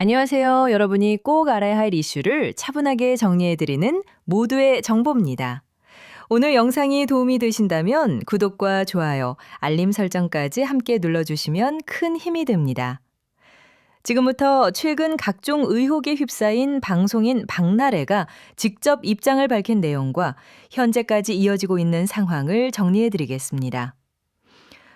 안녕하세요. 여러분이 꼭 알아야 할 이슈를 차분하게 정리해드리는 모두의 정보입니다. 오늘 영상이 도움이 되신다면 구독과 좋아요, 알림 설정까지 함께 눌러주시면 큰 힘이 됩니다. 지금부터 최근 각종 의혹에 휩싸인 방송인 박나래가 직접 입장을 밝힌 내용과 현재까지 이어지고 있는 상황을 정리해드리겠습니다.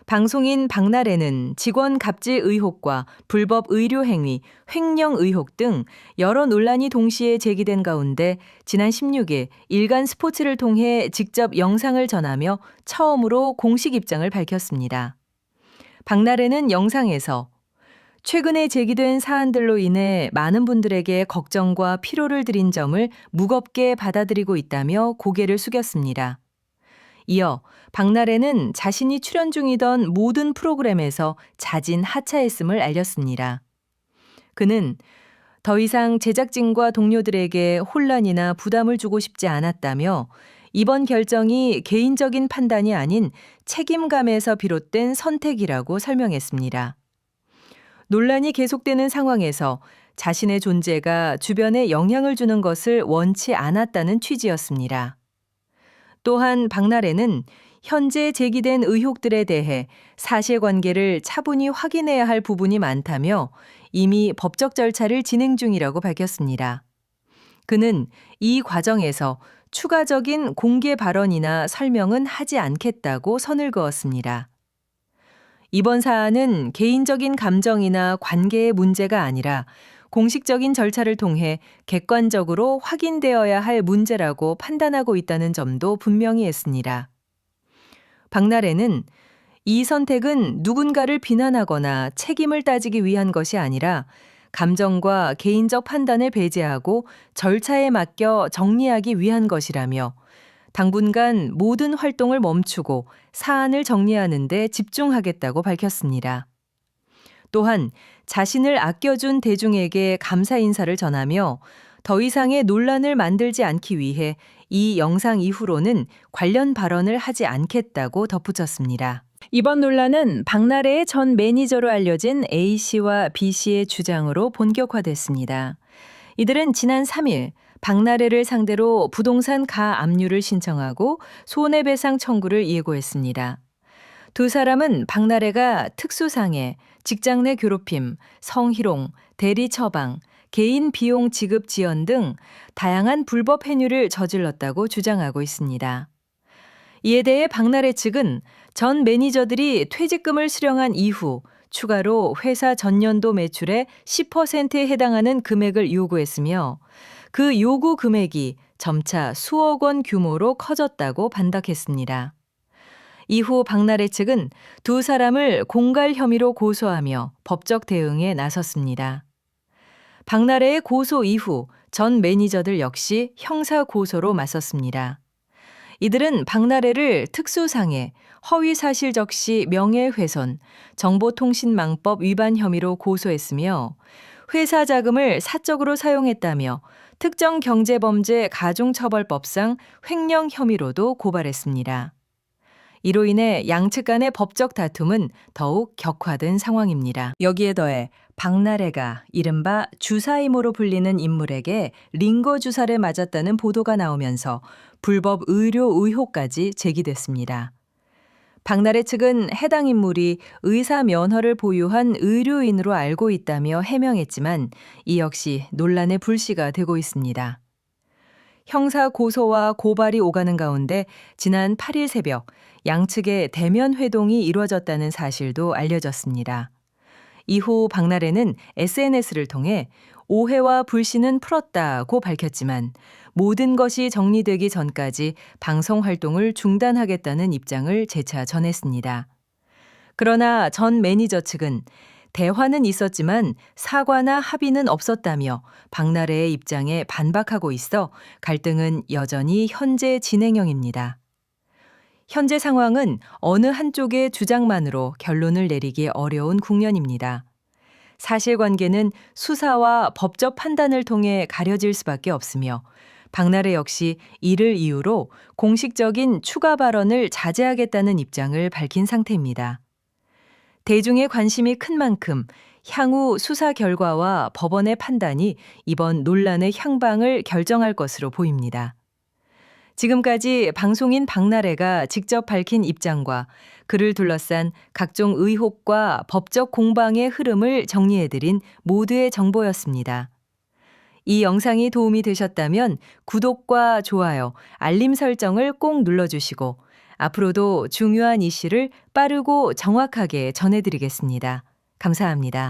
방송인 박나래는 직원 갑질 의혹과 불법 의료 행위, 횡령 의혹 등 여러 논란이 동시에 제기된 가운데 지난 16일 일간 스포츠를 통해 직접 영상을 전하며 처음으로 공식 입장을 밝혔습니다. 박나래는 영상에서 최근에 제기된 사안들로 인해 많은 분들에게 걱정과 피로를 드린 점을 무겁게 받아들이고 있다며 고개를 숙였습니다. 이어 박나래는 자신이 출연 중이던 모든 프로그램에서 자진 하차했음을 알렸습니다. 그는 더 이상 제작진과 동료들에게 혼란이나 부담을 주고 싶지 않았다며 이번 결정이 개인적인 판단이 아닌 책임감에서 비롯된 선택이라고 설명했습니다. 논란이 계속되는 상황에서 자신의 존재가 주변에 영향을 주는 것을 원치 않았다는 취지였습니다. 또한 박나래는 현재 제기된 의혹들에 대해 사실관계를 차분히 확인해야 할 부분이 많다며 이미 법적 절차를 진행 중이라고 밝혔습니다. 그는 이 과정에서 추가적인 공개 발언이나 설명은 하지 않겠다고 선을 그었습니다. 이번 사안은 개인적인 감정이나 관계의 문제가 아니라 공식적인 절차를 통해 객관적으로 확인되어야 할 문제라고 판단하고 있다는 점도 분명히 했습니다. 박나래는 이 선택은 누군가를 비난하거나 책임을 따지기 위한 것이 아니라 감정과 개인적 판단을 배제하고 절차에 맡겨 정리하기 위한 것이라며 당분간 모든 활동을 멈추고 사안을 정리하는 데 집중하겠다고 밝혔습니다. 또한 자신을 아껴준 대중에게 감사 인사를 전하며 더 이상의 논란을 만들지 않기 위해 이 영상 이후로는 관련 발언을 하지 않겠다고 덧붙였습니다. 이번 논란은 박나래의 전 매니저로 알려진 A씨와 B씨의 주장으로 본격화됐습니다. 이들은 지난 3일 박나래를 상대로 부동산 가압류를 신청하고 손해배상 청구를 예고했습니다. 두 사람은 박나래가 특수상해, 직장 내 괴롭힘, 성희롱, 대리 처방, 개인 비용 지급 지연 등 다양한 불법 행위를 저질렀다고 주장하고 있습니다. 이에 대해 박나래 측은 전 매니저들이 퇴직금을 수령한 이후 추가로 회사 전년도 매출의 10%에 해당하는 금액을 요구했으며 그 요구 금액이 점차 수억 원 규모로 커졌다고 반박했습니다. 이후 박나래 측은 두 사람을 공갈 혐의로 고소하며 법적 대응에 나섰습니다. 박나래의 고소 이후 전 매니저들 역시 형사 고소로 맞섰습니다. 이들은 박나래를 특수상해, 허위사실 적시 명예훼손, 정보통신망법 위반 혐의로 고소했으며 회사 자금을 사적으로 사용했다며 특정 경제범죄 가중처벌법상 횡령 혐의로도 고발했습니다. 이로 인해 양측 간의 법적 다툼은 더욱 격화된 상황입니다. 여기에 더해 박나래가 이른바 주사임으로 불리는 인물에게 링거 주사를 맞았다는 보도가 나오면서 불법 의료 의혹까지 제기됐습니다. 박나래 측은 해당 인물이 의사 면허를 보유한 의료인으로 알고 있다며 해명했지만 이 역시 논란의 불씨가 되고 있습니다. 형사 고소와 고발이 오가는 가운데 지난 8일 새벽 양측의 대면 회동이 이루어졌다는 사실도 알려졌습니다. 이후 박나래는 SNS를 통해 오해와 불씨는 풀었다고 밝혔지만 모든 것이 정리되기 전까지 방송 활동을 중단하겠다는 입장을 재차 전했습니다. 그러나 전 매니저 측은 대화는 있었지만 사과나 합의는 없었다며 박나래의 입장에 반박하고 있어 갈등은 여전히 현재 진행형입니다. 현재 상황은 어느 한쪽의 주장만으로 결론을 내리기 어려운 국면입니다. 사실관계는 수사와 법적 판단을 통해 가려질 수밖에 없으며 박나래 역시 이를 이유로 공식적인 추가 발언을 자제하겠다는 입장을 밝힌 상태입니다. 대중의 관심이 큰 만큼 향후 수사 결과와 법원의 판단이 이번 논란의 향방을 결정할 것으로 보입니다. 지금까지 방송인 박나래가 직접 밝힌 입장과 그를 둘러싼 각종 의혹과 법적 공방의 흐름을 정리해드린 모두의 정보였습니다. 이 영상이 도움이 되셨다면 구독과 좋아요, 알림 설정을 꼭 눌러주시고 앞으로도 중요한 이슈를 빠르고 정확하게 전해드리겠습니다. 감사합니다.